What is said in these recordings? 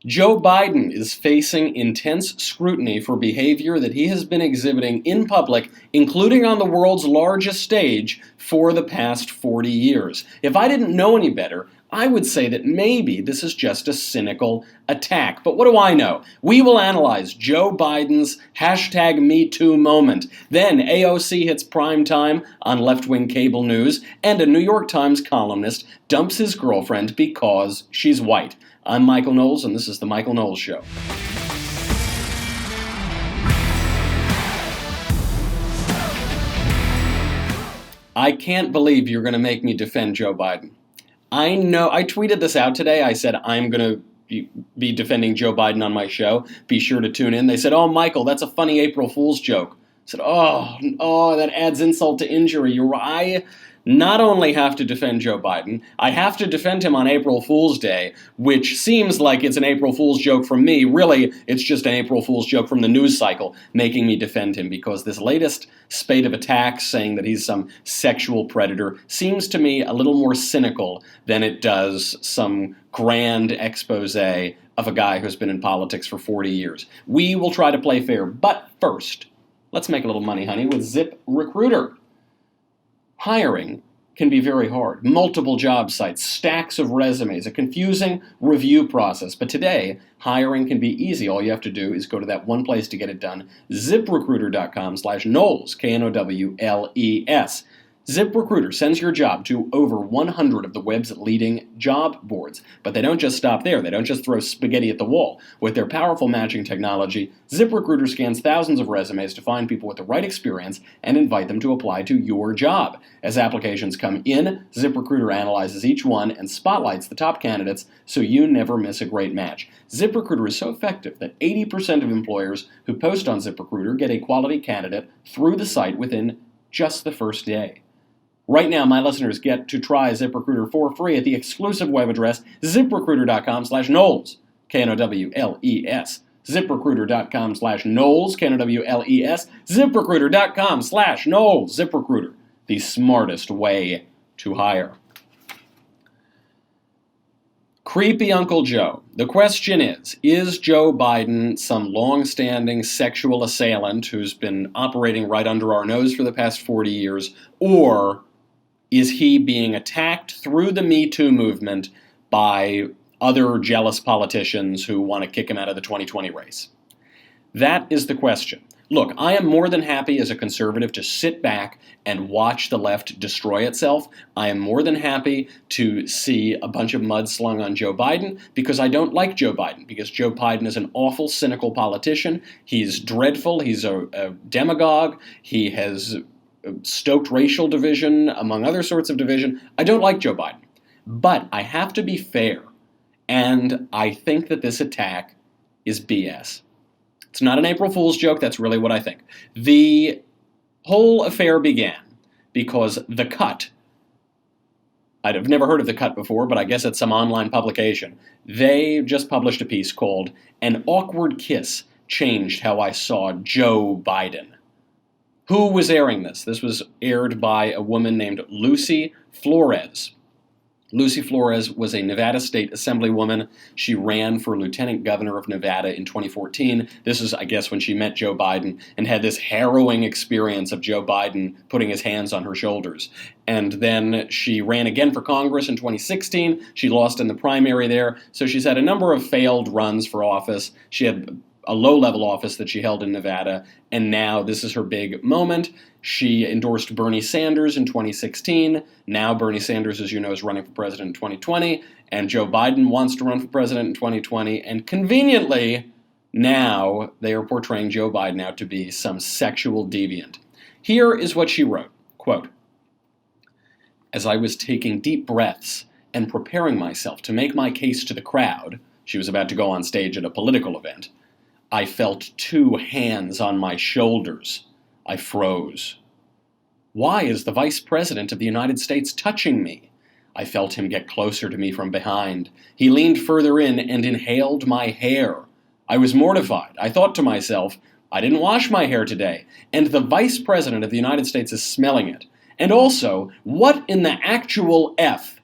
Joe Biden is facing intense scrutiny for behavior that he has been exhibiting in public, including on the world's largest stage, for the past 40 years. If I didn't know any better, I would say that maybe this is just a cynical attack. But what do I know? We will analyze Joe Biden's #MeToo moment. Then AOC hits primetime on left-wing cable news, and a New York Times columnist dumps his girlfriend because she's white. I'm Michael Knowles, and this is The Michael Knowles Show. I can't believe you're going to make me defend Joe Biden. I know, I tweeted this out today. I said I'm going to be defending Joe Biden on my show. Be sure to tune in. They said, "Oh, Michael, that's a funny April Fool's joke." I said, oh, that adds insult to injury. I not only have to defend Joe Biden, I have to defend him on April Fool's Day, which seems like it's an April Fool's joke from me. Really, it's just an April Fool's joke from the news cycle making me defend him, because this latest spate of attacks saying that he's some sexual predator seems to me a little more cynical than it does some grand expose of a guy who's been in politics for 40 years. We will try to play fair, but first, let's make a little money, honey, with ZipRecruiter. Hiring can be very hard. Multiple job sites, stacks of resumes, a confusing review process. But today, hiring can be easy. All you have to do is go to that one place to get it done, ZipRecruiter.com/Knowles, Knowles. ZipRecruiter sends your job to over 100 of the web's leading job boards. But they don't just stop there. They don't just throw spaghetti at the wall. With their powerful matching technology, ZipRecruiter scans thousands of resumes to find people with the right experience and invite them to apply to your job. As applications come in, ZipRecruiter analyzes each one and spotlights the top candidates so you never miss a great match. ZipRecruiter is so effective that 80% of employers who post on ZipRecruiter get a quality candidate through the site within just the first day. Right now, my listeners get to try ZipRecruiter for free at the exclusive web address, ZipRecruiter.com/Knowles, Knowles. ZipRecruiter.com/Knowles, Knowles. ZipRecruiter.com/Knowles. ZipRecruiter, the smartest way to hire. Creepy Uncle Joe. The question is Joe Biden some long-standing sexual assailant who's been operating right under our nose for the past 40 years, or is he being attacked through the Me Too movement by other jealous politicians who want to kick him out of the 2020 race? That is the question. Look, I am more than happy as a conservative to sit back and watch the left destroy itself. I am more than happy to see a bunch of mud slung on Joe Biden, because I don't like Joe Biden, because Joe Biden is an awful, cynical politician. He's dreadful. He's a demagogue. He has stoked racial division, among other sorts of division. I don't like Joe Biden. But I have to be fair, and I think that this attack is BS. It's not an April Fool's joke, that's really what I think. The whole affair began because The Cut, I've never heard of The Cut before, but I guess it's some online publication. They just published a piece called "An Awkward Kiss Changed How I Saw Joe Biden." Who was airing this? This was aired by a woman named Lucy Flores. Lucy Flores was a Nevada State Assemblywoman. She ran for lieutenant governor of Nevada in 2014. This is, I guess, when she met Joe Biden and had this harrowing experience of Joe Biden putting his hands on her shoulders. And then she ran again for Congress in 2016. She lost in the primary there. So she's had a number of failed runs for office. She had a low-level office that she held in Nevada, and now this is her big moment. She endorsed Bernie Sanders in 2016. Now Bernie Sanders, as you know, is running for president in 2020, and Joe Biden wants to run for president in 2020, and conveniently, now they are portraying Joe Biden out to be some sexual deviant. Here is what she wrote, quote, "As I was taking deep breaths and preparing myself to make my case to the crowd," she was about to go on stage at a political event, "I felt two hands on my shoulders. I froze. Why is the Vice President of the United States touching me? I felt him get closer to me from behind. He leaned further in and inhaled my hair. I was mortified. I thought to myself, I didn't wash my hair today, and the Vice President of the United States is smelling it. And also, what in the actual F?"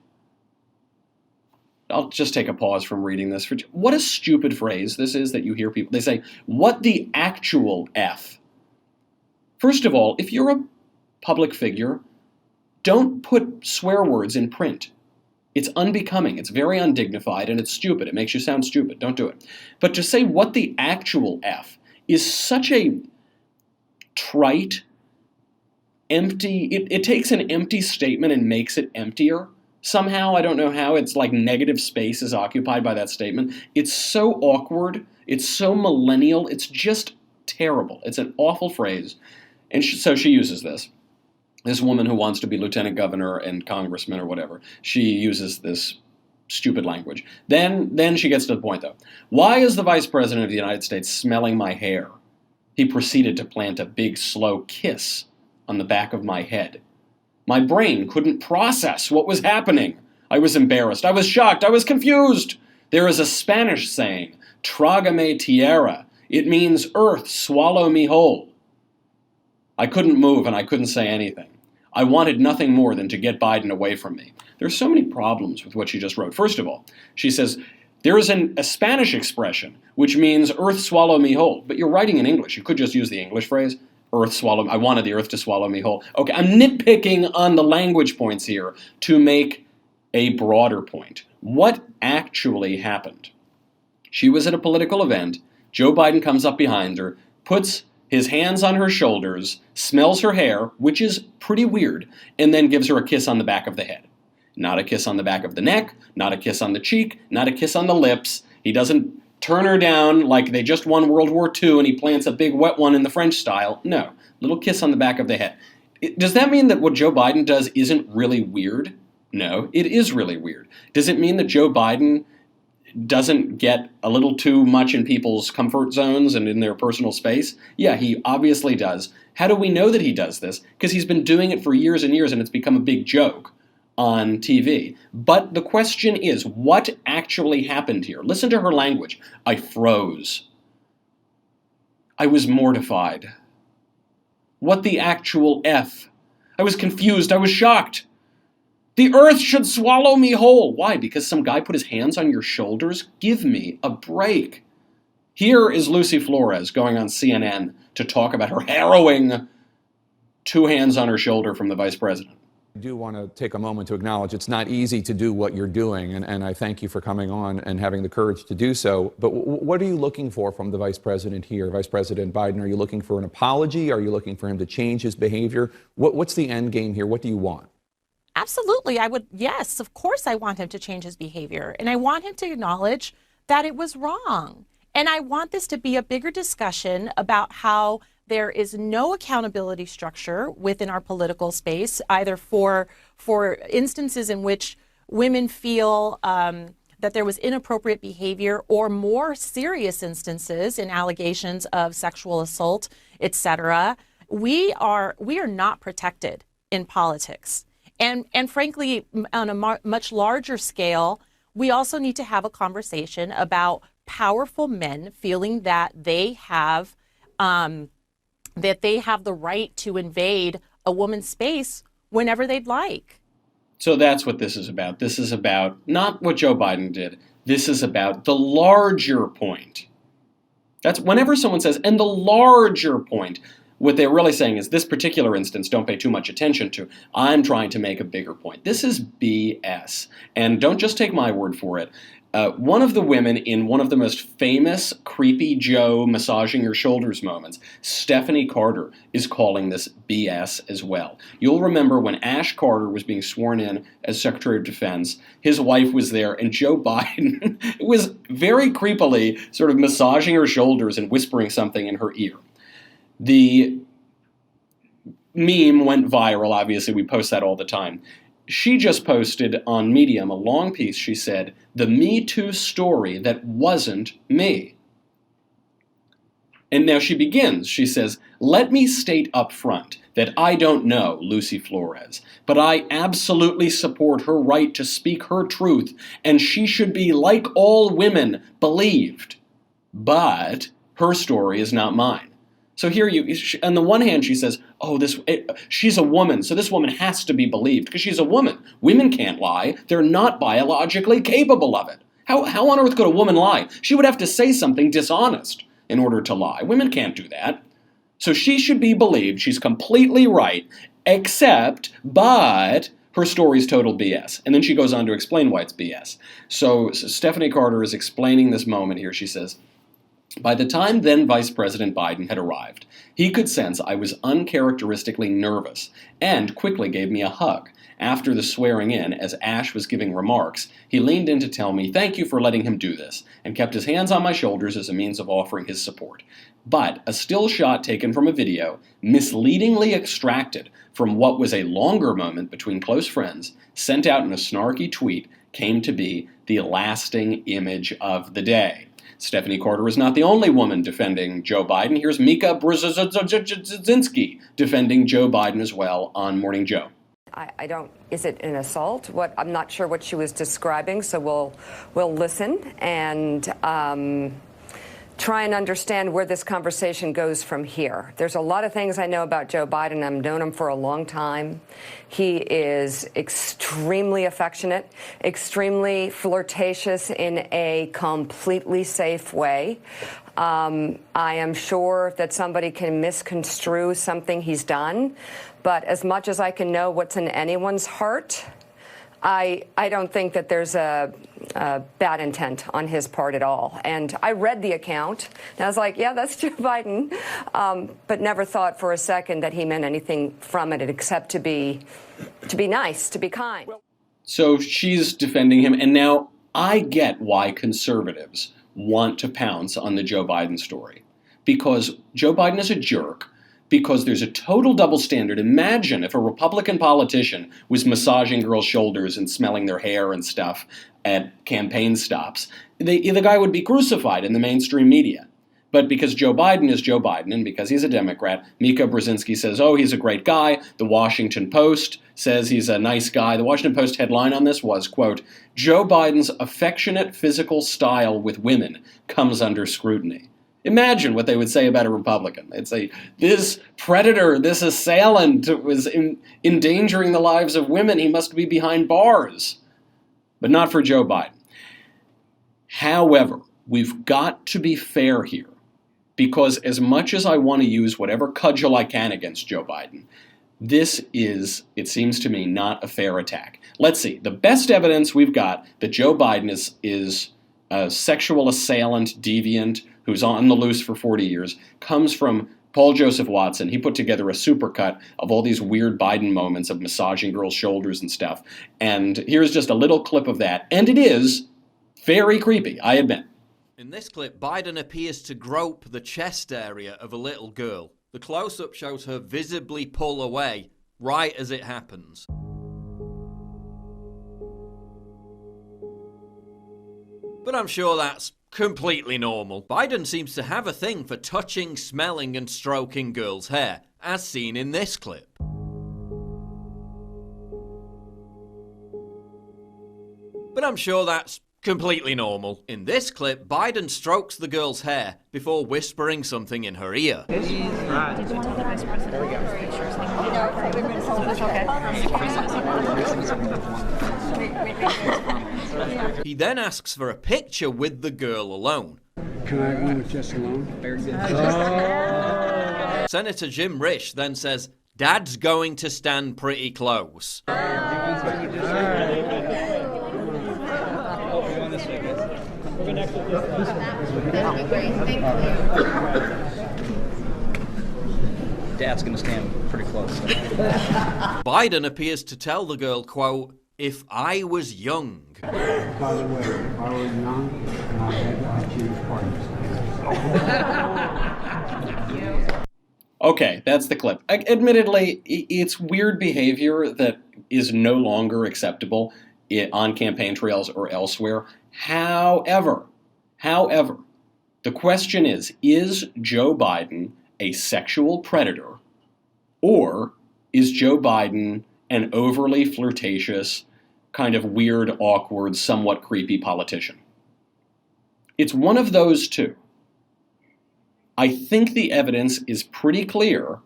I'll just take a pause from reading this. What a stupid phrase this is that you hear people. They say, what the actual F? First of all, if you're a public figure, don't put swear words in print. It's unbecoming, it's very undignified, and it's stupid. It makes you sound stupid. Don't do it. But to say what the actual F is such a trite, empty, it takes an empty statement and makes it emptier. Somehow, I don't know how, it's like negative space is occupied by that statement. It's so awkward, it's so millennial, it's just terrible. It's an awful phrase. And so she uses this. This woman who wants to be lieutenant governor and congressman or whatever, she uses this stupid language. Then she gets to the point, though. Why is the Vice President of the United States smelling my hair? He proceeded to plant a big, slow kiss on the back of my head. My brain couldn't process what was happening. I was embarrassed. I was shocked. I was confused. There is a Spanish saying, trágame tierra. It means earth, swallow me whole. I couldn't move and I couldn't say anything. I wanted nothing more than to get Biden away from me. There are so many problems with what she just wrote. First of all, she says, there is a Spanish expression which means earth swallow me whole. But you're writing in English. You could just use the English phrase, earth swallow me. I wanted the earth to swallow me whole. Okay, I'm nitpicking on the language points here to make a broader point. What actually happened? She was at a political event. Joe Biden comes up behind her, puts his hands on her shoulders, smells her hair, which is pretty weird, and then gives her a kiss on the back of the head. Not a kiss on the back of the neck, not a kiss on the cheek, not a kiss on the lips. He doesn't turn her down like they just won World War II and he plants a big wet one in the French style. No, little kiss on the back of the head. Does that mean that what Joe Biden does isn't really weird? No, it is really weird. Does it mean that Joe Biden doesn't get a little too much in people's comfort zones and in their personal space? Yeah, he obviously does. How do we know that he does this? Because he's been doing it for years and years and it's become a big joke on TV. But the question is, what actually happened here? Listen to her language. I froze. I was mortified. What the actual F? I was confused. I was shocked. The earth should swallow me whole. Why? Because some guy put his hands on your shoulders? Give me a break. Here is Lucy Flores going on CNN to talk about her harrowing 2 hands on her shoulder from the vice president. I do want to take a moment to acknowledge it's not easy to do what you're doing, and I thank you for coming on and having the courage to do so. But what are you looking for from the vice president here, Vice President Biden? Are you looking for an apology? Are you looking for him to change his behavior? What's the end game here? What do you want? Absolutely. Yes, of course I want him to change his behavior. And I want him to acknowledge that it was wrong. And I want this to be a bigger discussion about how there is no accountability structure within our political space, either for instances in which women feel that there was inappropriate behavior, or more serious instances in allegations of sexual assault, etc. We are not protected in politics. And frankly, on a much larger scale, we also need to have a conversation about powerful men feeling that they have the right to invade a woman's space whenever they'd like. So that's what this is about. This is about not what Joe Biden did. This is about the larger point. That's whenever someone says, and the larger point, what they're really saying is this particular instance, don't pay too much attention to. I'm trying to make a bigger point. This is BS. And don't just take my word for it. One of the women in one of the most famous Creepy Joe massaging your shoulders moments, Stephanie Carter, is calling this BS as well. You'll remember when Ash Carter was being sworn in as Secretary of Defense, his wife was there, and Joe Biden was very creepily sort of massaging her shoulders and whispering something in her ear. The meme went viral. Obviously, we post that all the time. She just posted on Medium a long piece. She said, "The Me Too story that wasn't me." And now she begins. She says, "Let me state up front that I don't know Lucy Flores, but I absolutely support her right to speak her truth, and she should be, like all women, believed. But her story is not mine. So here on the one hand, she says, she's a woman, so this woman has to be believed because she's a woman. Women can't lie. They're not biologically capable of it. How on earth could a woman lie? She would have to say something dishonest in order to lie. Women can't do that. So she should be believed. She's completely right, but her story's total BS. And then she goes on to explain why it's BS. So Stephanie Carter is explaining this moment here. She says, by the time then Vice President Biden had arrived, he could sense I was uncharacteristically nervous and quickly gave me a hug. After the swearing in, as Ash was giving remarks, he leaned in to tell me thank you for letting him do this, and kept his hands on my shoulders as a means of offering his support. But a still shot taken from a video, misleadingly extracted from what was a longer moment between close friends, sent out in a snarky tweet, came to be the lasting image of the day. Stephanie Carter is not the only woman defending Joe Biden. Here's Mika Brzezinski defending Joe Biden as well on Morning Joe. I don't, is it an assault? I'm not sure what she was describing, so we'll listen and try and understand where this conversation goes from here. There's a lot of things I know about Joe Biden. I've known him for a long time. He is extremely affectionate, extremely flirtatious in a completely safe way. I am sure that somebody can misconstrue something he's done, but as much as I can know what's in anyone's heart, I don't think that there's a bad intent on his part at all. And I read the account, and I was like, yeah, that's Joe Biden, but never thought for a second that he meant anything from it except to be nice, to be kind. So she's defending him, and now I get why conservatives want to pounce on the Joe Biden story. Because Joe Biden is a jerk, because there's a total double standard. Imagine if a Republican politician was massaging girls' shoulders and smelling their hair and stuff at campaign stops. The guy would be crucified in the mainstream media. But because Joe Biden is Joe Biden, and because he's a Democrat, Mika Brzezinski says, oh, he's a great guy. The Washington Post says he's a nice guy. The Washington Post headline on this was, quote, Joe Biden's affectionate physical style with women comes under scrutiny. Imagine what they would say about a Republican. They'd say, this predator, this assailant was endangering the lives of women. He must be behind bars. But not for Joe Biden. However, we've got to be fair here, because as much as I want to use whatever cudgel I can against Joe Biden, this is, it seems to me, not a fair attack. Let's see. The best evidence we've got that Joe Biden is a sexual assailant, deviant, who's on the loose for 40 years, comes from Paul Joseph Watson. He put together a supercut of all these weird Biden moments of massaging girls' shoulders and stuff. And here's just a little clip of that. And it is very creepy, I admit. In this clip, Biden appears to grope the chest area of a little girl. The close-up shows her visibly pull away right as it happens. But I'm sure that's completely normal. Biden seems to have a thing for touching, smelling, and stroking girls' hair, as seen in this clip. But I'm sure that's completely normal. In this clip, Biden strokes the girl's hair before whispering something in her ear. Did you want to get the vice president? There we go. He then asks for a picture with the girl alone. Can I have one with just alone? Very good. Senator Jim Risch then says, Dad's going to stand pretty close. Dad's going to stand pretty close. Biden appears to tell the girl, quote, if I was young. By the way, if I were young, I'd choose partners. Okay, that's the clip. Admittedly, it's weird behavior that is no longer acceptable on campaign trails or elsewhere. However, the question is Joe Biden a sexual predator, or is Joe Biden an overly flirtatious, kind of weird, awkward, somewhat creepy politician? It's one of those two. I think the evidence is pretty clear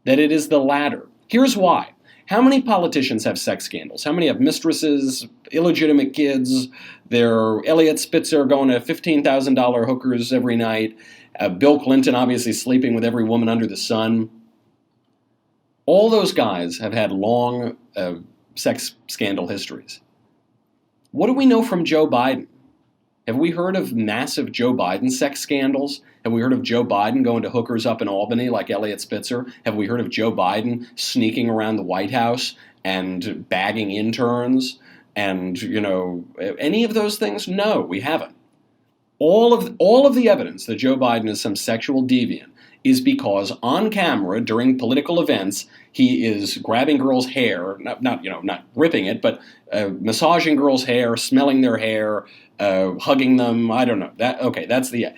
that it is the latter. Here's why. How many politicians have sex scandals? How many have mistresses, illegitimate kids? They're Elliot Spitzer going to $15,000 hookers every night. Bill Clinton obviously sleeping with every woman under the sun. All those guys have had long sex scandal histories. What do we know from Joe Biden? Have we heard of massive Joe Biden sex scandals? Have we heard of Joe Biden going to hookers up in Albany like Elliot Spitzer? Have we heard of Joe Biden sneaking around the White House and bagging interns and, any of those things? No, we haven't. All of the evidence that Joe Biden is some sexual deviant is because on camera during political events, he is grabbing girls' hair, not ripping it, but massaging girls' hair, smelling their hair, hugging them. I don't know. That's the.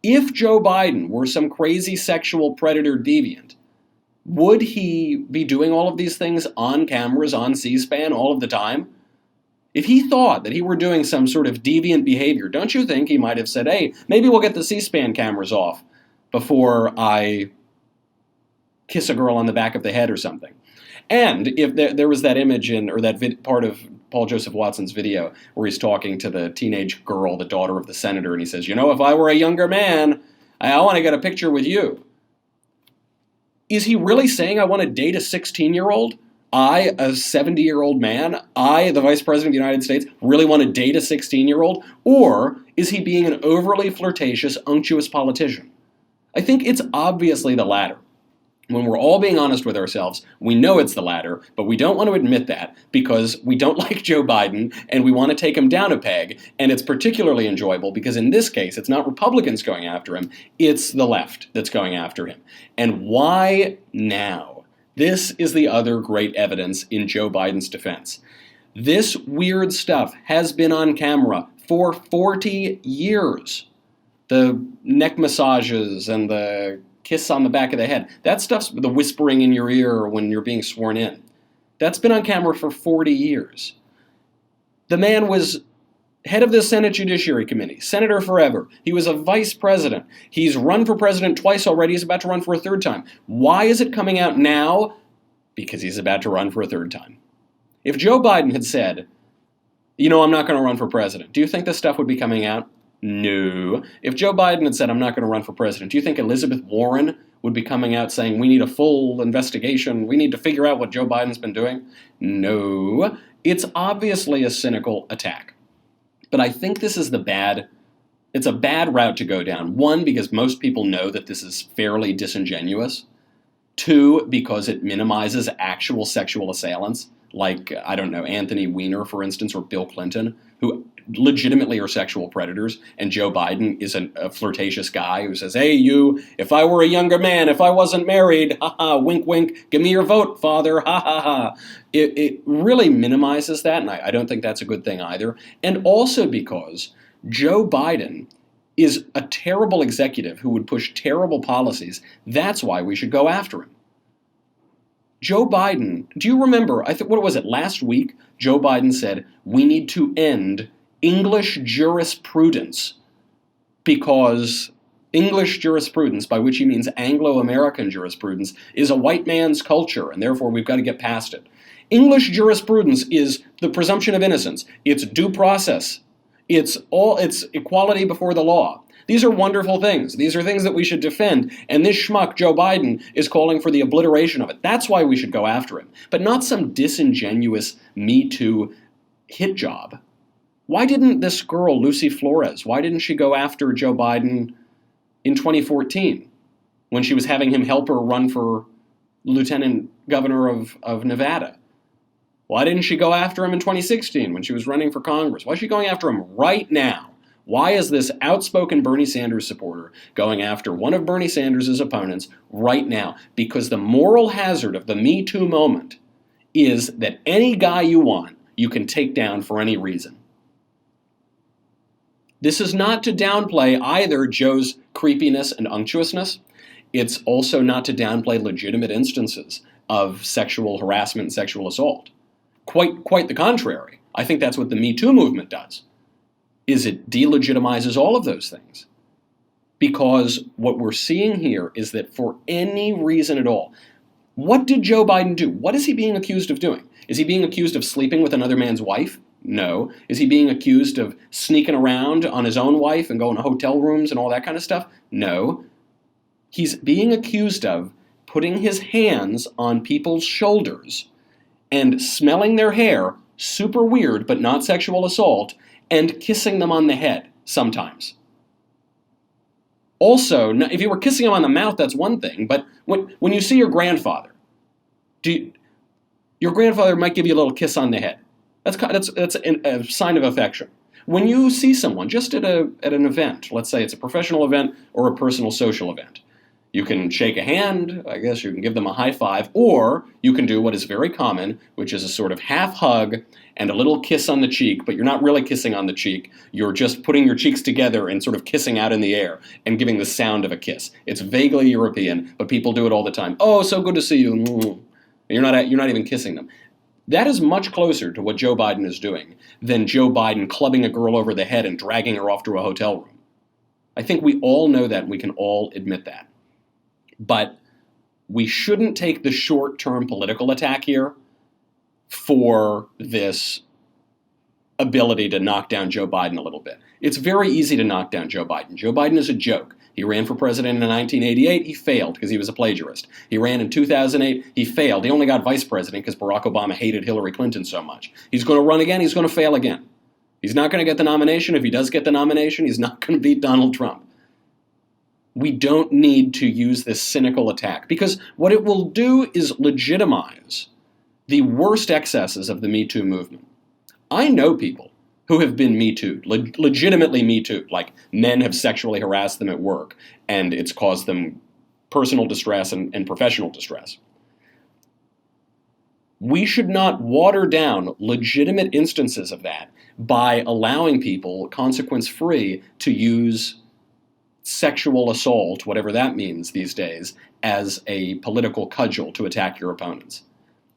If Joe Biden were some crazy sexual predator deviant, would he be doing all of these things on cameras, on C-SPAN, all of the time? If he thought that he were doing some sort of deviant behavior, don't you think he might have said, hey, maybe we'll get the C-SPAN cameras off before I kiss a girl on the back of the head or something? And if there was that image part of Paul Joseph Watson's video where he's talking to the teenage girl, the daughter of the senator, and he says, if I were a younger man, I want to get a picture with you. Is he really saying I want to date a 16-year-old? I, a 70-year-old man, I, the Vice President of the United States, really want to date a 16-year-old? Or is he being an overly flirtatious, unctuous politician? I think it's obviously the latter. When we're all being honest with ourselves, we know it's the latter, but we don't want to admit that because we don't like Joe Biden and we want to take him down a peg, and it's particularly enjoyable because in this case, it's not Republicans going after him, it's the left that's going after him. And why now? This is the other great evidence in Joe Biden's defense. This weird stuff has been on camera for 40 years. The neck massages and the kiss on the back of the head. That stuff's the whispering in your ear when you're being sworn in. That's been on camera for 40 years. The man was head of the Senate Judiciary Committee, senator forever. He was a vice president. He's run for president twice already. He's about to run for a third time. Why is it coming out now? Because he's about to run for a third time. If Joe Biden had said, I'm not going to run for president, do you think this stuff would be coming out? No. If Joe Biden had said, I'm not going to run for president, do you think Elizabeth Warren would be coming out saying, we need a full investigation, we need to figure out what Joe Biden's been doing? No. It's obviously a cynical attack. But I think this is it's a bad route to go down. One, because most people know that this is fairly disingenuous. Two, because it minimizes actual sexual assailants, like, Anthony Weiner, for instance, or Bill Clinton, who legitimately are sexual predators, and Joe Biden is a flirtatious guy who says, hey, you, if I were a younger man, if I wasn't married, ha-ha, wink, wink, give me your vote, father, ha-ha-ha. It really minimizes that, and I don't think that's a good thing either. And also because Joe Biden is a terrible executive who would push terrible policies. That's why we should go after him. Joe Biden, do you remember, what was it, last week, Joe Biden said, we need to end English jurisprudence because English jurisprudence, by which he means Anglo-American jurisprudence, is a white man's culture, and therefore we've got to get past it. English jurisprudence is the presumption of innocence. It's due process. It's equality before the law. These are wonderful things. These are things that we should defend, and this schmuck, Joe Biden, is calling for the obliteration of it. That's why we should go after him, but not some disingenuous Me Too hit job. Why didn't this girl, Lucy Flores, why didn't she go after Joe Biden in 2014 when she was having him help her run for lieutenant governor of Nevada? Why didn't she go after him in 2016 when she was running for Congress? Why is she going after him right now? Why is this outspoken Bernie Sanders supporter going after one of Bernie Sanders' opponents right now? Because the moral hazard of the Me Too moment is that any guy you want, you can take down for any reason. This is not to downplay either Joe's creepiness and unctuousness. It's also not to downplay legitimate instances of sexual harassment and sexual assault. Quite the contrary. I think that's what the Me Too movement does. Is it delegitimizes all of those things. Because what we're seeing here is that for any reason at all, what did Joe Biden do? What is he being accused of doing? Is he being accused of sleeping with another man's wife? No. Is he being accused of sneaking around on his own wife and going to hotel rooms and all that kind of stuff? No. He's being accused of putting his hands on people's shoulders and smelling their hair, super weird but not sexual assault, and kissing them on the head sometimes. Also, if you were kissing him on the mouth, that's one thing, but when you see your grandfather, your grandfather might give you a little kiss on the head. That's a sign of affection. When you see someone just at an event, let's say it's a professional event or a personal social event, you can shake a hand, I guess you can give them a high five, or you can do what is very common, which is a sort of half hug and a little kiss on the cheek, but you're not really kissing on the cheek. You're just putting your cheeks together and sort of kissing out in the air and giving the sound of a kiss. It's vaguely European, but people do it all the time. Oh, so good to see you. You're not even kissing them. That is much closer to what Joe Biden is doing than Joe Biden clubbing a girl over the head and dragging her off to a hotel room. I think we all know that and we can all admit that. But we shouldn't take the short-term political attack here for this ability to knock down Joe Biden a little bit. It's very easy to knock down Joe Biden. Joe Biden is a joke. He ran for president in 1988. He failed because he was a plagiarist. He ran in 2008. He failed. He only got vice president because Barack Obama hated Hillary Clinton so much. He's going to run again. He's going to fail again. He's not going to get the nomination. If he does get the nomination, he's not going to beat Donald Trump. We don't need to use this cynical attack because what it will do is legitimize the worst excesses of the Me Too movement. I know people who have been Me Too'd, legitimately Me Too'd, like men have sexually harassed them at work and it's caused them personal distress and professional distress. We should not water down legitimate instances of that by allowing people, consequence-free, to use sexual assault, whatever that means these days, as a political cudgel to attack your opponents.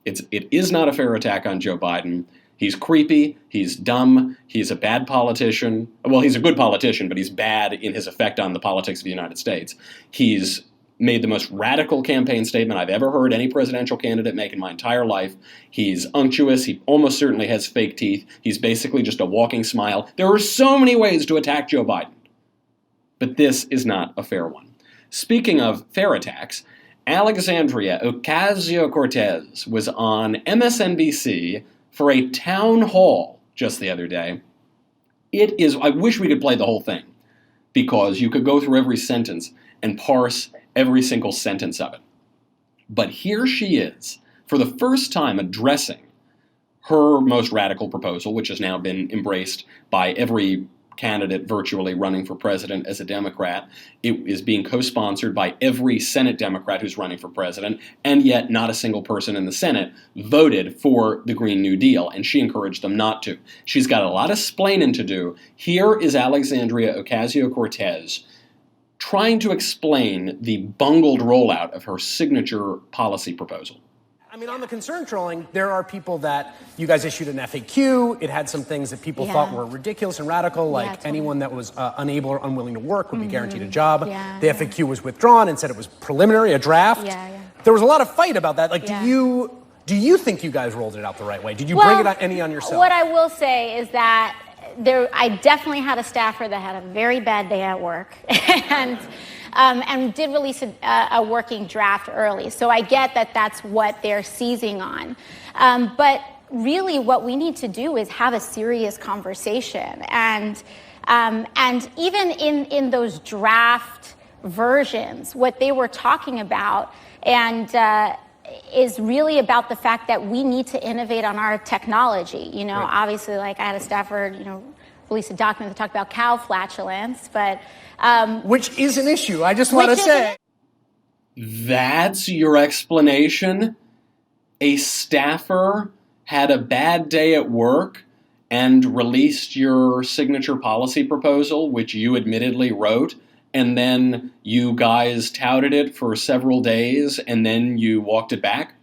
It is not a fair attack on Joe Biden. He's creepy, he's dumb, he's a bad politician. Well, he's a good politician, but he's bad in his effect on the politics of the United States. He's made the most radical campaign statement I've ever heard any presidential candidate make in my entire life. He's unctuous, he almost certainly has fake teeth. He's basically just a walking smile. There are so many ways to attack Joe Biden. But this is not a fair one. Speaking of fair attacks, Alexandria Ocasio-Cortez was on MSNBC for a town hall just the other day. I wish we could play the whole thing, because you could go through every sentence and parse every single sentence of it. But here she is, for the first time addressing her most radical proposal, which has now been embraced by every candidate virtually running for president as a Democrat. It is being co-sponsored by every Senate Democrat who's running for president, and yet not a single person in the Senate voted for the Green New Deal, and she encouraged them not to. She's got a lot of splaining to do. Here is Alexandria Ocasio-Cortez trying to explain the bungled rollout of her signature policy proposal. I mean, on the concern trolling, there are people that you guys issued an FAQ. It had some things that people thought were ridiculous and radical, like anyone that was unable or unwilling to work would be guaranteed a job. The FAQ was withdrawn and said it was preliminary, a draft. There was a lot of fight about that. Like, do you think you guys rolled it out the right way? Did you bring it any on yourself? What I will say is that I definitely had a staffer that had a very bad day at work, and did release a working draft early. So I get that that's what they're seizing on. But really what we need to do is have a serious conversation. And even in those draft versions, what they were talking about is really about the fact that we need to innovate on our technology. You know, obviously, like I had a staffer, release a document that talked about cow flatulence, but which is an issue, I just want to say. That's your explanation? A staffer had a bad day at work and released your signature policy proposal, which you admittedly wrote, and then you guys touted it for several days, and then you walked it back?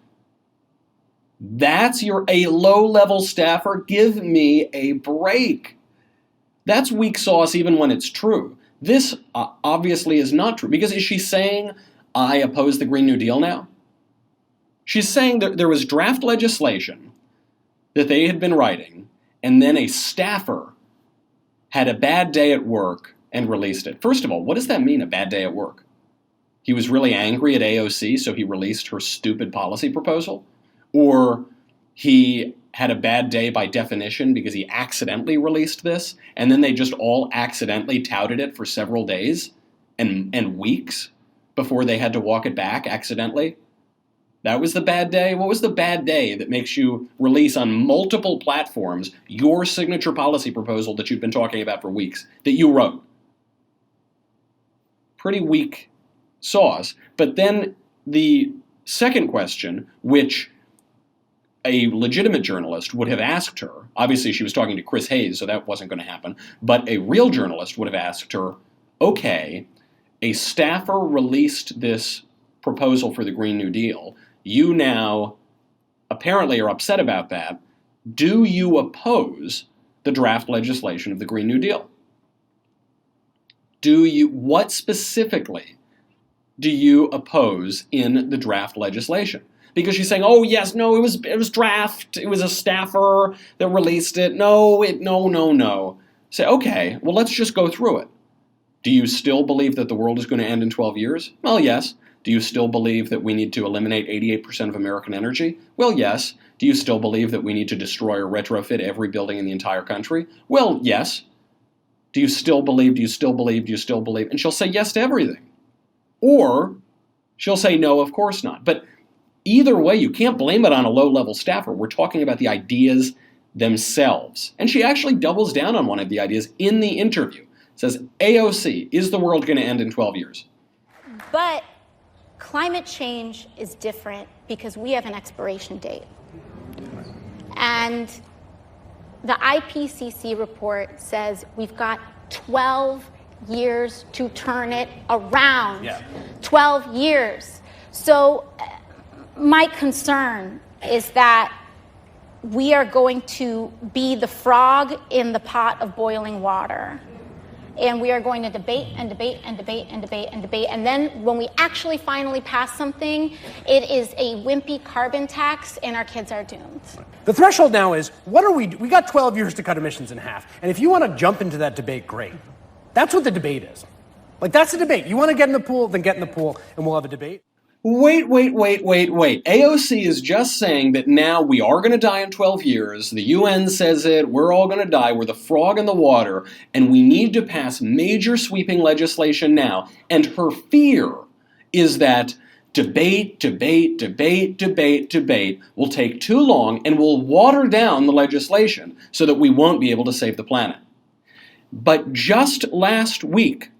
That's a low-level staffer? Give me a break. That's weak sauce even when it's true. This obviously is not true. Because is she saying, I oppose the Green New Deal now? She's saying that there was draft legislation that they had been writing, and then a staffer had a bad day at work and released it. First of all, what does that mean, a bad day at work? He was really angry at AOC, so he released her stupid policy proposal? Or he had a bad day by definition because he accidentally released this, and then they just all accidentally touted it for several days and weeks before they had to walk it back accidentally? That was the bad day? What was the bad day that makes you release on multiple platforms your signature policy proposal that you've been talking about for weeks, that you wrote? Pretty weak sauce. But then the second question, which a legitimate journalist would have asked her, obviously she was talking to Chris Hayes, so that wasn't going to happen, but a real journalist would have asked her, okay, a staffer released this proposal for the Green New Deal. You now apparently are upset about that. Do you oppose the draft legislation of the Green New Deal? What specifically do you oppose in the draft legislation? Because she's saying, oh yes, no, it was draft, it was a staffer that released it. No. Say, okay, well let's just go through it. Do you still believe that the world is going to end in 12 years? Well, yes. Do you still believe that we need to eliminate 88% of American energy? Well, yes. Do you still believe that we need to destroy or retrofit every building in the entire country? Well, yes. Do you still believe? And she'll say yes to everything. Or she'll say no, of course not. But either way, you can't blame it on a low-level staffer. We're talking about the ideas themselves. And she actually doubles down on one of the ideas in the interview. Says, AOC, is the world going to end in 12 years? But climate change is different because we have an expiration date. And the IPCC report says we've got 12 years to turn it around. Yeah. 12 years. So my concern is that we are going to be the frog in the pot of boiling water. And we are going to debate and debate and debate and debate and debate. And then when we actually finally pass something, it is a wimpy carbon tax and our kids are doomed. The threshold now is, we got 12 years to cut emissions in half. And if you want to jump into that debate, great. That's what the debate is. Like, that's the debate. You want to get in the pool, then get in the pool, and we'll have a debate. Wait. AOC is just saying that now we are going to die in 12 years. The UN says it. We're all going to die. We're the frog in the water. And we need to pass major sweeping legislation now. And her fear is that debate will take too long and will water down the legislation so that we won't be able to save the planet. But just last week,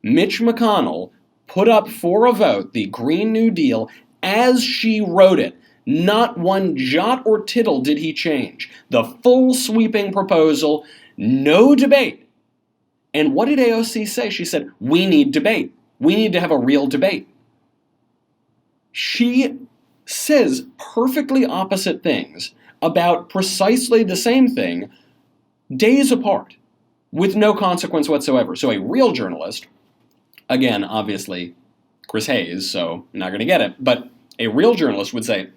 Mitch McConnell put up for a vote the Green New Deal as she wrote it. Not one jot or tittle did he change. The full sweeping proposal, no debate. And what did AOC say? She said, we need debate. We need to have a real debate. She says perfectly opposite things about precisely the same thing days apart with no consequence whatsoever. So a real journalist, again, obviously, Chris Hayes, so I'm not going to get it, but a real journalist would say,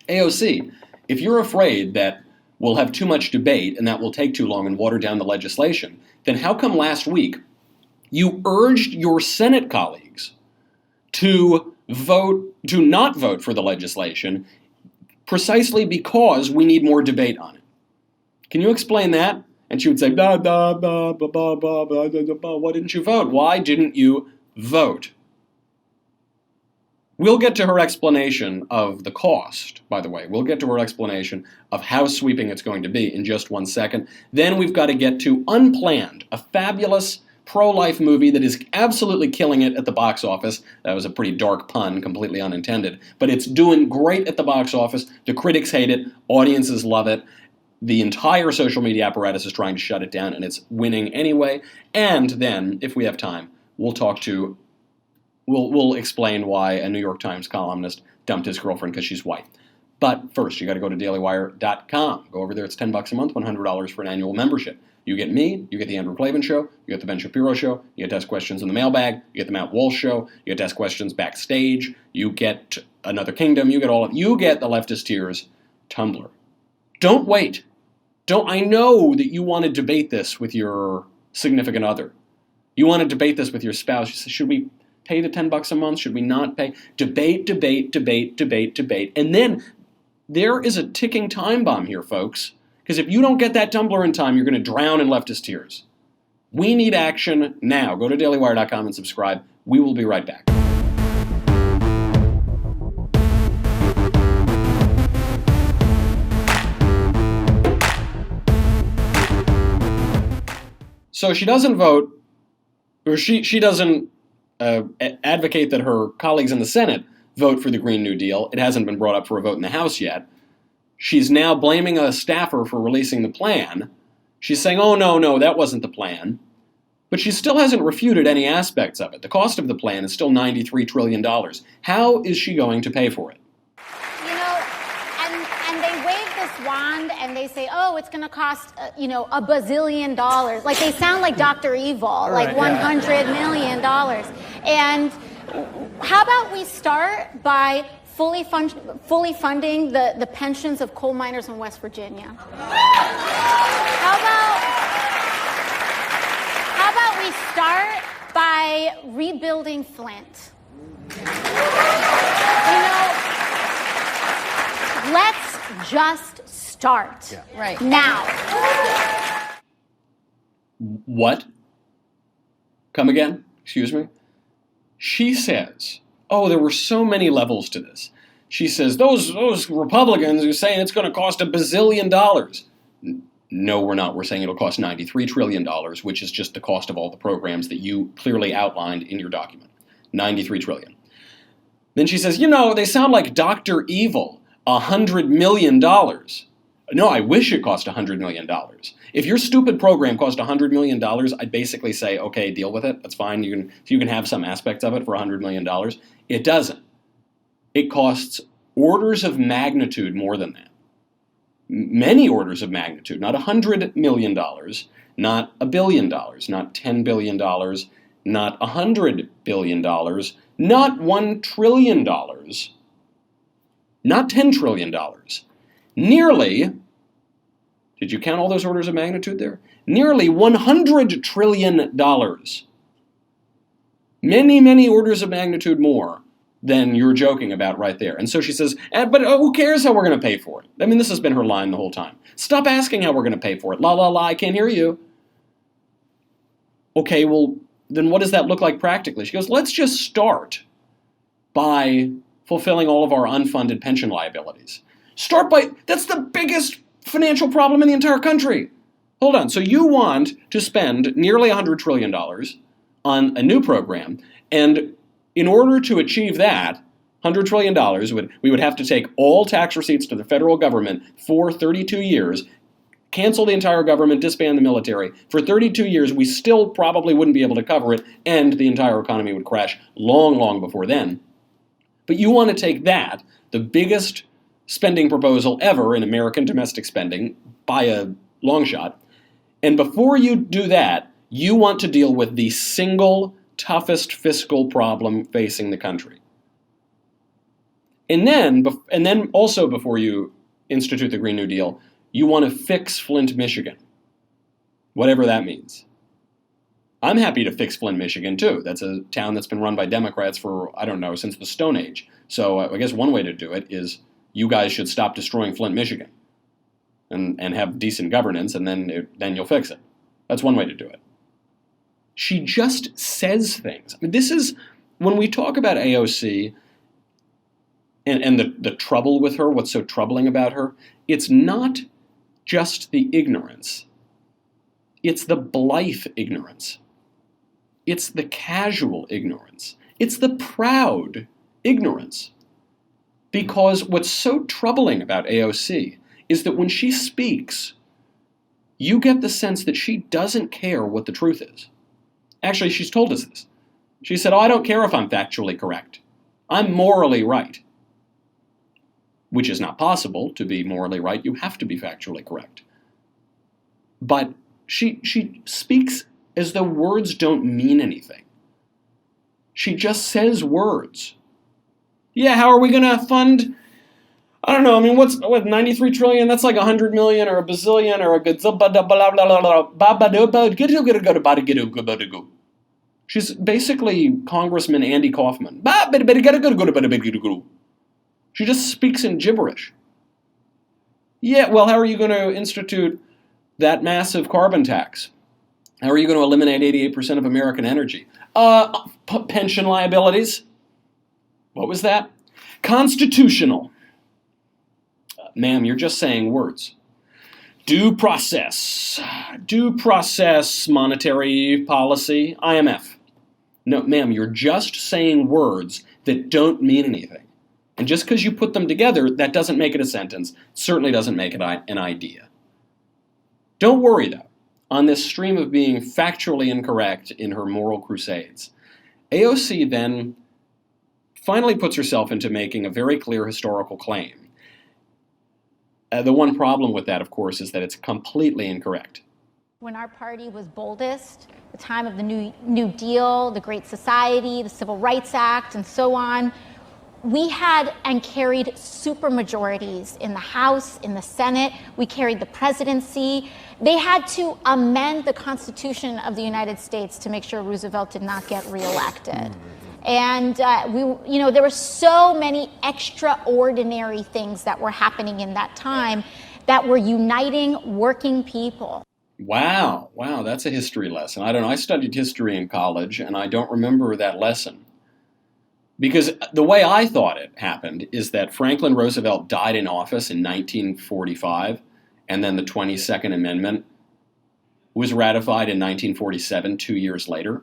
AOC, if you're afraid that we'll have too much debate and that will take too long and water down the legislation, then how come last week you urged your Senate colleagues to not vote for the legislation precisely because we need more debate on it? Can you explain that? And she would say, why didn't you vote? Why didn't you vote? We'll get to her explanation of the cost, by the way. We'll get to her explanation of how sweeping it's going to be in just 1 second. Then we've got to get to Unplanned, a fabulous pro-life movie that is absolutely killing it at the box office. That was a pretty dark pun, completely unintended. But it's doing great at the box office. The critics hate it. Audiences love it. The entire social media apparatus is trying to shut it down, and it's winning anyway. And then, if we have time, we'll explain why a New York Times columnist dumped his girlfriend because she's white. But first, you got to go to dailywire.com. Go over there. It's $10 a month, $100 for an annual membership. You get me, you get the Andrew Klavan Show, you get the Ben Shapiro Show, you get to ask questions in the mailbag, you get the Matt Walsh Show, you get to ask questions backstage, you get Another Kingdom, you get the Leftist Tears Tumblr. Don't wait. I know that you want to debate this with your significant other. You want to debate this with your spouse. You say, should we pay the $10 a month? Should we not pay? Debate. And then there is a ticking time bomb here, folks. Because if you don't get that Tumblr in time, you're going to drown in leftist tears. We need action now. Go to dailywire.com and subscribe. We will be right back. So she doesn't vote, or she doesn't advocate that her colleagues in the Senate vote for the Green New Deal. It hasn't been brought up for a vote in the House yet. She's now blaming a staffer for releasing the plan. She's saying, oh, no, that wasn't the plan. But she still hasn't refuted any aspects of it. The cost of the plan is still $93 trillion. How is she going to pay for it? You know, and they wave this wand and they say, oh, it's going to cost, $1 bazillion. Like they sound like Dr. Evil, like $100 million. And how about we start by fully funding the pensions of coal miners in West Virginia? How about we start by rebuilding Flint? Let's just start now. What? Come again? Excuse me? She says, oh, there were so many levels to this. She says, those Republicans are saying it's going to cost $1 bazillion. No, we're not. We're saying it'll cost $93 trillion, which is just the cost of all the programs that you clearly outlined in your document. $93 trillion. Then she says, they sound like Dr. Evil. $100 million. No, I wish it cost $100 million. If your stupid program cost $100 million, I'd basically say, okay, deal with it. That's fine. You can have some aspects of it for $100 million. It doesn't. It costs orders of magnitude more than that. Many orders of magnitude. Not $100 million, not $1 billion, not $10 billion, not $100 billion, not $1 trillion, not $10 trillion. Nearly, did you count all those orders of magnitude there? Nearly $100 trillion. Many, many orders of magnitude more than you're joking about right there. And so she says, but who cares how we're going to pay for it? I mean, this has been her line the whole time. Stop asking how we're going to pay for it. La, la, la, I can't hear you. Okay, well, then what does that look like practically? She goes, let's just start by fulfilling all of our unfunded pension liabilities. That's the biggest financial problem in the entire country. Hold on, so you want to spend nearly $100 trillion on a new program, and in order to achieve that, $100 trillion, we would have to take all tax receipts to the federal government for 32 years, cancel the entire government, disband the military. For 32 years, we still probably wouldn't be able to cover it, and the entire economy would crash long, long before then. But you want to take that, the biggest spending proposal ever in American domestic spending, by a long shot, and before you do that, you want to deal with the single toughest fiscal problem facing the country. And then also before you institute the Green New Deal, you want to fix Flint, Michigan, whatever that means. I'm happy to fix Flint, Michigan, too. That's a town that's been run by Democrats for, since the Stone Age. So I guess one way to do it is you guys should stop destroying Flint, Michigan and have decent governance, and then you'll fix it. That's one way to do it. She just says things. I mean, this is, when we talk about AOC and the trouble with her, what's so troubling about her, it's not just the ignorance. It's the blithe ignorance. It's the casual ignorance. It's the proud ignorance. Because what's so troubling about AOC is that when she speaks, you get the sense that she doesn't care what the truth is. Actually, she's told us this. She said, I don't care if I'm factually correct. I'm morally right. Which is not possible. To be morally right, you have to be factually correct. But She speaks as though words don't mean anything. She just says words. Yeah, how are we going to fund? I don't know. I mean, what 93 trillion? That's like 100 million or a bazillion or a good. She's basically Congressman Andy Kaufman. She just speaks in gibberish. Yeah, well, how are you going to institute that massive carbon tax? How are you going to eliminate 88% of American energy? Pension liabilities. What was that? Constitutional. Ma'am, you're just saying words. Due process, monetary policy, IMF. No, ma'am, you're just saying words that don't mean anything. And just because you put them together, that doesn't make it a sentence, certainly doesn't make it an idea. Don't worry, though, on this stream of being factually incorrect in her moral crusades. AOC then finally puts herself into making a very clear historical claim. The one problem with that, of course, is that it's completely incorrect. When our party was boldest, the time of the New Deal, the Great Society, the Civil Rights Act, and so on, we had and carried supermajorities in the House, in the Senate. We carried the presidency. They had to amend the Constitution of the United States to make sure Roosevelt did not get reelected. And there were so many extraordinary things that were happening in that time that were uniting working people. Wow, that's a history lesson. I don't know, I studied history in college, and I don't remember that lesson. Because the way I thought it happened is that Franklin Roosevelt died in office in 1945, and then the 22nd Amendment was ratified in 1947, 2 years later.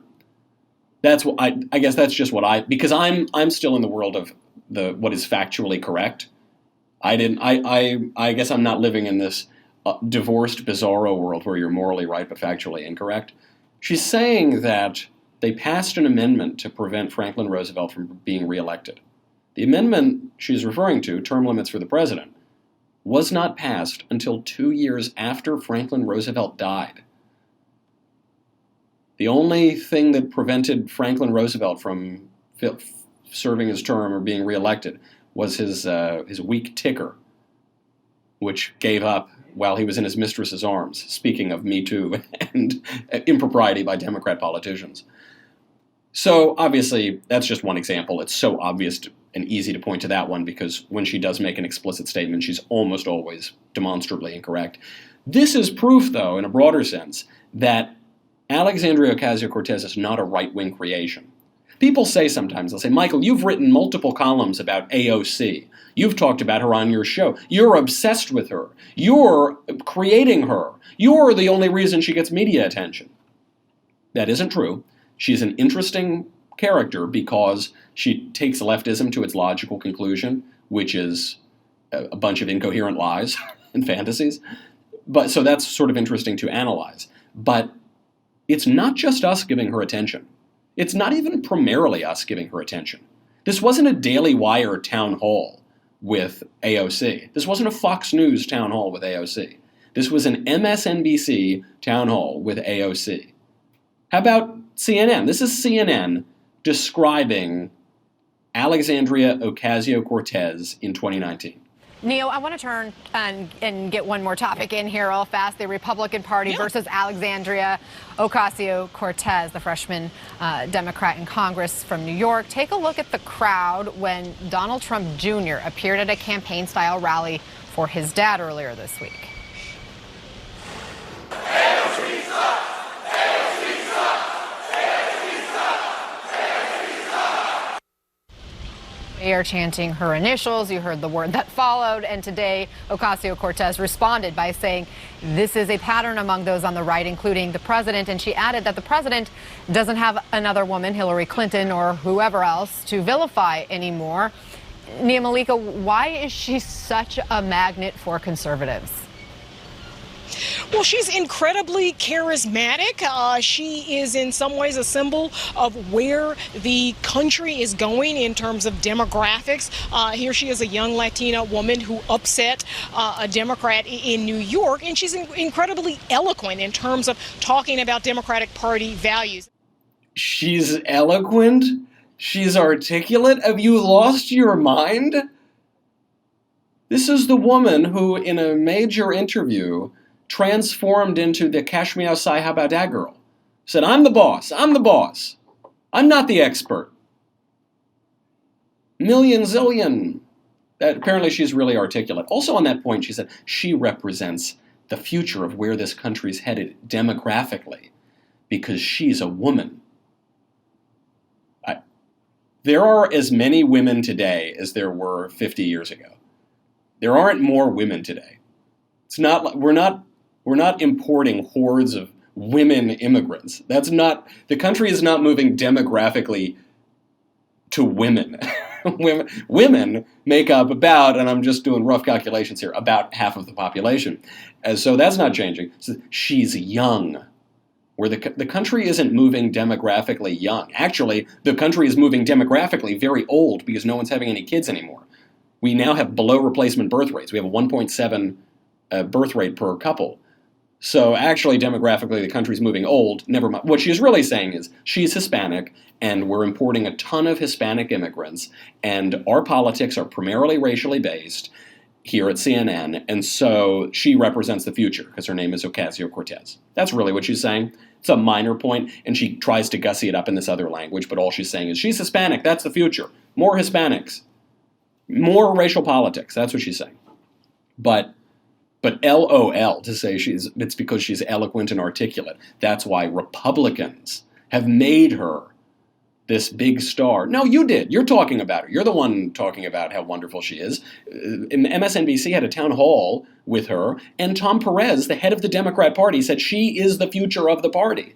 That's what I guess that's just what because I'm still in the world of what is factually correct. I guess I'm not living in this divorced bizarro world where you're morally right but factually incorrect. She's saying that they passed an amendment to prevent Franklin Roosevelt from being reelected. The amendment she's referring to, term limits for the president, was not passed until 2 years after Franklin Roosevelt died. The only thing that prevented Franklin Roosevelt from serving his term or being reelected was his weak ticker, which gave up while he was in his mistress's arms, speaking of Me Too and impropriety by Democrat politicians. So obviously, that's just one example. It's so obvious and easy to point to that one because when she does make an explicit statement, she's almost always demonstrably incorrect. This is proof, though, in a broader sense, that Alexandria Ocasio-Cortez is not a right-wing creation. People say sometimes, they'll say, Michael, you've written multiple columns about AOC. You've talked about her on your show. You're obsessed with her. You're creating her. You're the only reason she gets media attention. That isn't true. She's an interesting character because she takes leftism to its logical conclusion, which is a bunch of incoherent lies and fantasies. So that's sort of interesting to analyze. But it's not just us giving her attention. It's not even primarily us giving her attention. This wasn't a Daily Wire town hall with AOC. This wasn't a Fox News town hall with AOC. This was an MSNBC town hall with AOC. How about CNN? This is CNN describing Alexandria Ocasio-Cortez in 2019. Neo, I want to turn and get one more topic in here real fast. The Republican Party versus Alexandria Ocasio-Cortez, the freshman Democrat in Congress from New York. Take a look at the crowd when Donald Trump Jr. appeared at a campaign-style rally for his dad earlier this week. They are chanting her initials. You heard the word that followed. And today, Ocasio-Cortez responded by saying this is a pattern among those on the right, including the president. And she added that the president doesn't have another woman, Hillary Clinton or whoever else, to vilify anymore. Nia Malika, why is she such a magnet for conservatives? Well, she's incredibly charismatic. She is in some ways a symbol of where the country is going in terms of demographics. Here she is, a young Latina woman who upset a Democrat in New York, and she's incredibly eloquent in terms of talking about Democratic Party values. She's eloquent? She's articulate? Have you lost your mind? This is the woman who, in a major interview, transformed into the Cash Me Outside, how about that girl? Said, I'm the boss, I'm the boss. I'm not the expert. Million zillion. Apparently she's really articulate. Also on that point, she said, she represents the future of where this country's headed demographically because she's a woman. There are as many women today as there were 50 years ago. There aren't more women today. It's not, we're not importing hordes of women immigrants. The country is not moving demographically to women. Women make up about, and I'm just doing rough calculations here, about half of the population. So that's not changing. So she's young. Where the country isn't moving demographically young. Actually, the country is moving demographically very old because no one's having any kids anymore. We now have below replacement birth rates. We have a 1.7 birth rate per couple. So actually, demographically, the country's moving old. Never mind. What she's really saying is she's Hispanic, and we're importing a ton of Hispanic immigrants, and our politics are primarily racially based here at CNN, and so she represents the future because her name is Ocasio-Cortez. That's really what she's saying. It's a minor point, and she tries to gussy it up in this other language, but all she's saying is she's Hispanic, that's the future. More Hispanics. More racial politics, that's what she's saying. But LOL to say it's because she's eloquent and articulate. That's why Republicans have made her this big star. No, you did. You're talking about her. You're the one talking about how wonderful she is. MSNBC had a town hall with her, and Tom Perez, the head of the Democrat Party, said she is the future of the party.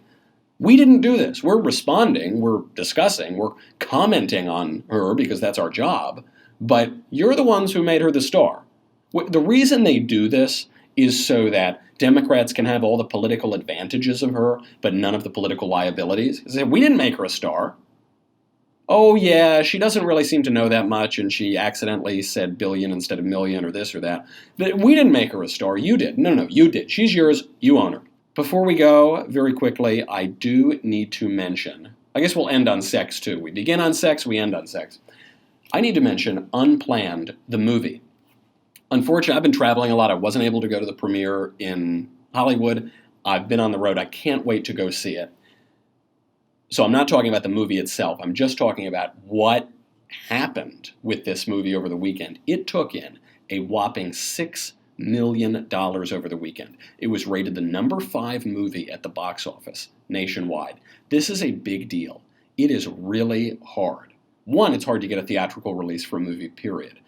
We didn't do this. We're responding, we're discussing, we're commenting on her because that's our job, but you're the ones who made her the star. The reason they do this is so that Democrats can have all the political advantages of her, but none of the political liabilities. We didn't make her a star. Oh yeah, she doesn't really seem to know that much, and she accidentally said billion instead of million or this or that. We didn't make her a star, you did. No, you did. She's yours, you own her. Before we go, very quickly, I do need to mention, I guess we'll end on sex too. We begin on sex, we end on sex. I need to mention Unplanned, the movie. Unfortunately, I've been traveling a lot. I wasn't able to go to the premiere in Hollywood. I've been on the road. I can't wait to go see it. So I'm not talking about the movie itself. I'm just talking about what happened with this movie over the weekend. It took in a whopping $6 million over the weekend. It was rated the number 5 movie at the box office nationwide. This is a big deal. It is really hard. One, it's hard to get a theatrical release for a movie, period.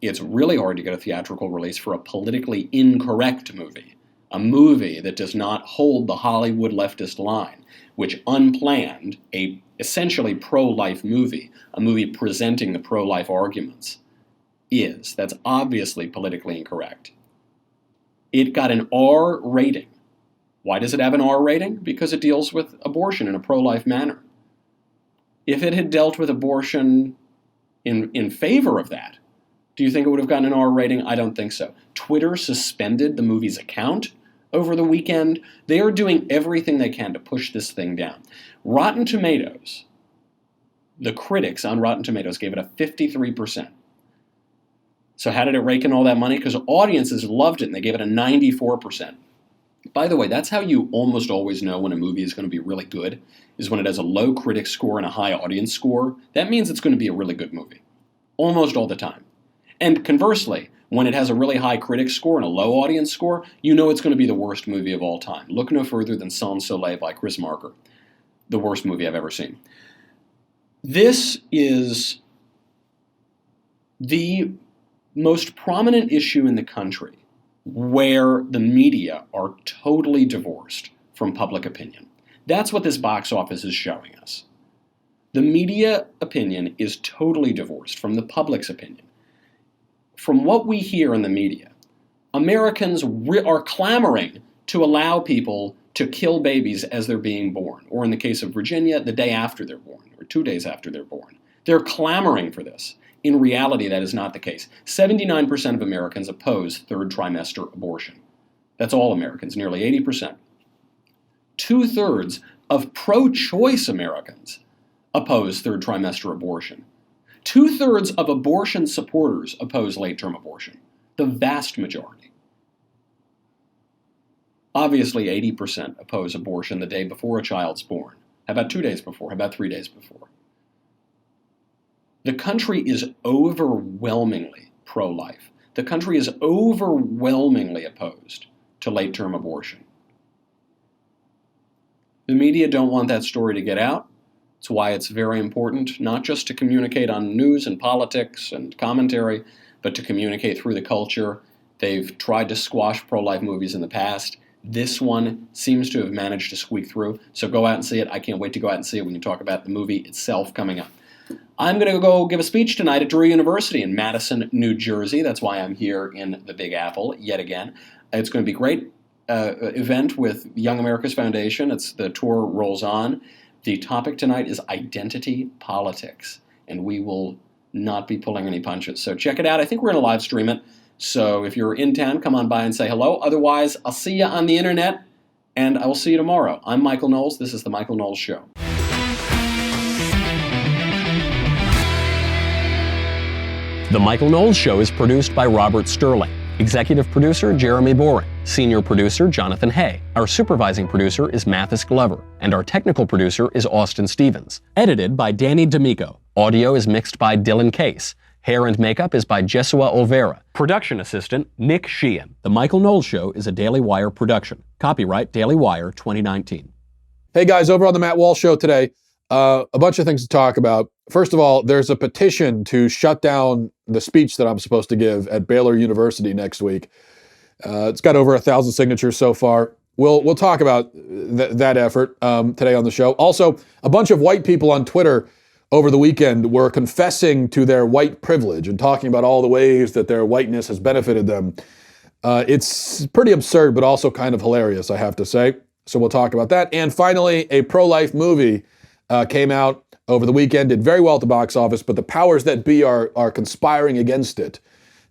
It's really hard to get a theatrical release for a politically incorrect movie. A movie that does not hold the Hollywood leftist line, which Unplanned, a essentially pro-life movie, a movie presenting the pro-life arguments, is. That's obviously politically incorrect. It got an R rating. Why does it have an R rating? Because it deals with abortion in a pro-life manner. If it had dealt with abortion in favor of that, do you think it would have gotten an R rating? I don't think so. Twitter suspended the movie's account over the weekend. They are doing everything they can to push this thing down. Rotten Tomatoes, the critics on Rotten Tomatoes gave it a 53%. So how did it rake in all that money? Because audiences loved it and they gave it a 94%. By the way, that's how you almost always know when a movie is going to be really good, is when it has a low critic score and a high audience score. That means it's going to be a really good movie. Almost all the time. And conversely, when it has a really high critic score and a low audience score, you know it's going to be the worst movie of all time. Look no further than Sans Soleil by Chris Marker. The worst movie I've ever seen. This is the most prominent issue in the country where the media are totally divorced from public opinion. That's what this box office is showing us. The media opinion is totally divorced from the public's opinion. From what we hear in the media, Americans are clamoring to allow people to kill babies as they're being born, or in the case of Virginia, the day after they're born, or 2 days after they're born. They're clamoring for this. In reality, that is not the case. 79% of Americans oppose third trimester abortion. That's all Americans, nearly 80%. 2/3 of pro-choice Americans oppose third trimester abortion. 2/3 of abortion supporters oppose late-term abortion. The vast majority. Obviously, 80% oppose abortion the day before a child's born. How about 2 days before? How about 3 days before? The country is overwhelmingly pro-life. The country is overwhelmingly opposed to late-term abortion. The media don't want that story to get out. It's why it's very important not just to communicate on news and politics and commentary, but to communicate through the culture. They've tried to squash pro-life movies in the past. This one seems to have managed to squeak through, so go out and see it. I can't wait to go out and see it when you talk about the movie itself coming up. I'm going to go give a speech tonight at Drury University in Madison, New Jersey. That's why I'm here in the Big Apple yet again. It's going to be a great event with Young America's Foundation. The tour rolls on. The topic tonight is identity politics, and we will not be pulling any punches. So check it out. I think we're going to live stream it. So if you're in town, come on by and say hello. Otherwise, I'll see you on the internet, and I will see you tomorrow. I'm Michael Knowles. This is The Michael Knowles Show. The Michael Knowles Show is produced by Robert Sterling. Executive producer, Jeremy Boring. Senior producer, Jonathan Hay. Our supervising producer is Mathis Glover. And our technical producer is Austin Stevens. Edited by Danny D'Amico. Audio is mixed by Dylan Case. Hair and makeup is by Jesua Olvera. Production assistant, Nick Sheehan. The Michael Knowles Show is a Daily Wire production. Copyright Daily Wire 2019. Hey guys, over on the Matt Walsh Show today, a bunch of things to talk about. First of all, there's a petition to shut down the speech that I'm supposed to give at Baylor University next week. It's got over 1,000 signatures so far. We'll talk about that effort today on the show. Also, a bunch of white people on Twitter over the weekend were confessing to their white privilege and talking about all the ways that their whiteness has benefited them. It's pretty absurd, but also kind of hilarious, I have to say. So we'll talk about that. And finally, a pro-life movie came out over the weekend, did very well at the box office, but the powers that be are conspiring against it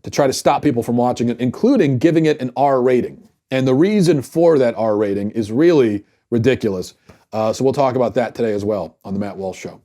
to try to stop people from watching it, including giving it an R rating. And the reason for that R rating is really ridiculous. So we'll talk about that today as well on The Matt Walsh Show.